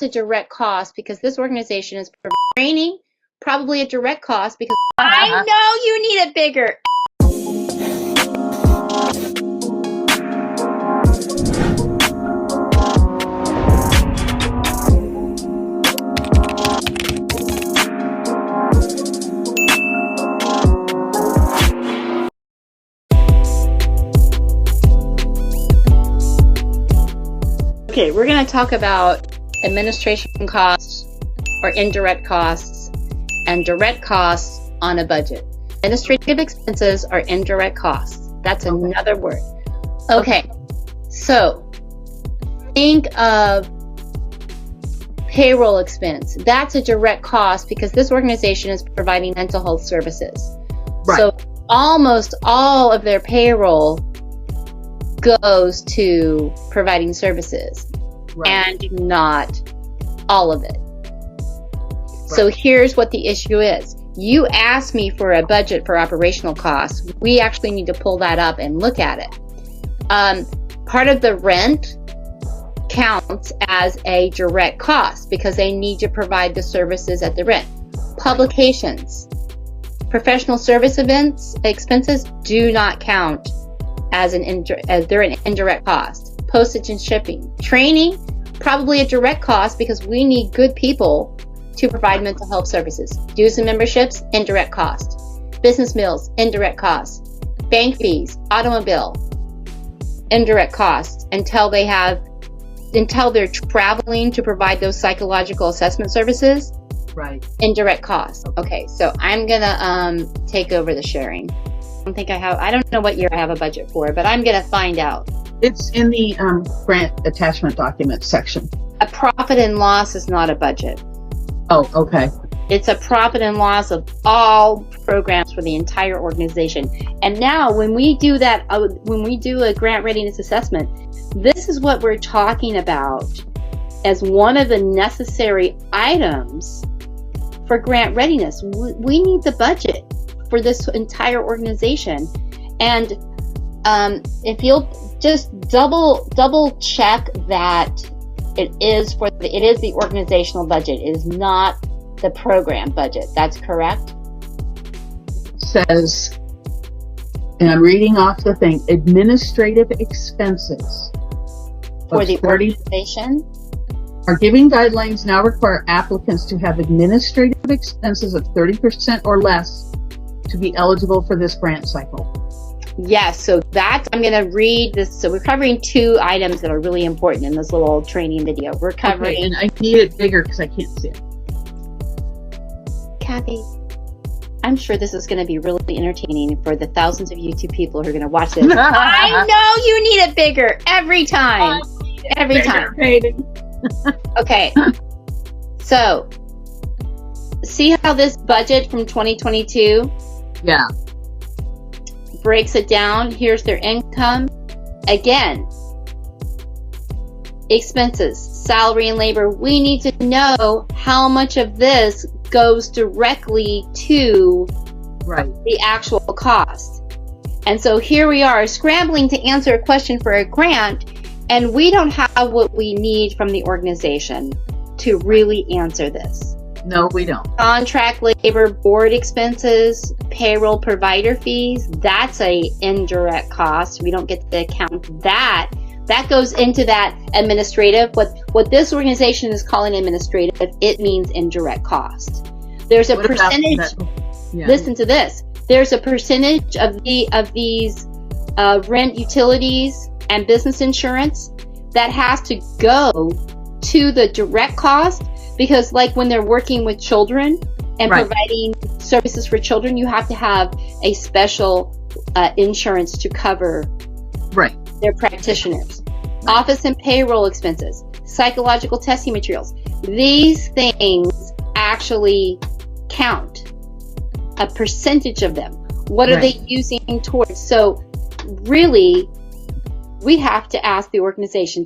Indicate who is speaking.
Speaker 1: that's a direct cost because this organization is training, probably a direct cost because I know you need it bigger. Okay, we're going to talk about administration costs or indirect costs and direct costs on a budget. Administrative expenses are indirect costs. That's another word. Okay, so think of payroll expense. That's a direct cost because this organization is providing mental health services. Right. So almost all of their payroll goes to providing services, right, and not all of it. Right. So here's what the issue is. You asked me for a budget for operational costs. We actually need to pull that up and look at it. Part of the rent counts as a direct cost because they need to provide the services at the rent. Publications, professional service events, expenses do not count as they're an indirect cost. Postage and shipping. Training, probably a direct cost because we need good people to provide mental health services. Dues and memberships, indirect cost. Business meals, indirect cost. Bank fees, automobile, indirect cost until they're traveling to provide those psychological assessment services. Right. Indirect cost. Okay, so I'm gonna take over the sharing. I don't know what year I have a budget for, but I'm going to find out.
Speaker 2: It's in the grant attachment document section.
Speaker 1: A profit and loss is not a budget.
Speaker 2: Oh, okay.
Speaker 1: It's a profit and loss of all programs for the entire organization. And now when we do that, when we do a grant readiness assessment, this is what we're talking about as one of the necessary items for grant readiness. We need the budget for this entire organization, and if you'll just double check that it is the organizational budget. It is not the program budget. That's correct.
Speaker 2: It says, and I'm reading off the thing, administrative expenses
Speaker 1: for the organization.
Speaker 2: Our giving guidelines now require applicants to have administrative expenses of 30% or less to be eligible for this grant cycle.
Speaker 1: Yes, so I'm going to read this. So we're covering two items that are really important in this little training video. We're covering...
Speaker 2: Okay, and I need it bigger because I can't see it.
Speaker 1: Kathy, I'm sure this is going to be really entertaining for the thousands of YouTube people who are going to watch this. I know you need it bigger every time. Every time. Okay, so see how this budget from 2022 breaks it down. Here's their income. Again, expenses, salary and labor. We need to know how much of this goes directly to the actual cost. And so here we are scrambling to answer a question for a grant, and we don't have what we need from the organization to really answer this.
Speaker 2: No, we don't.
Speaker 1: Contract labor, board expenses, payroll provider fees, that's a indirect cost. We don't get to account that. That goes into that administrative. What this organization is calling administrative, it means indirect cost. There's a percentage. Listen to this. There's a percentage of these rent, utilities, and business insurance that has to go to the direct cost. Because like when they're working with children and providing services for children, you have to have a special insurance to cover their practitioners. Office and payroll expenses, psychological testing materials. These things actually count a percentage of them. What are they using towards? So really, we have to ask the organization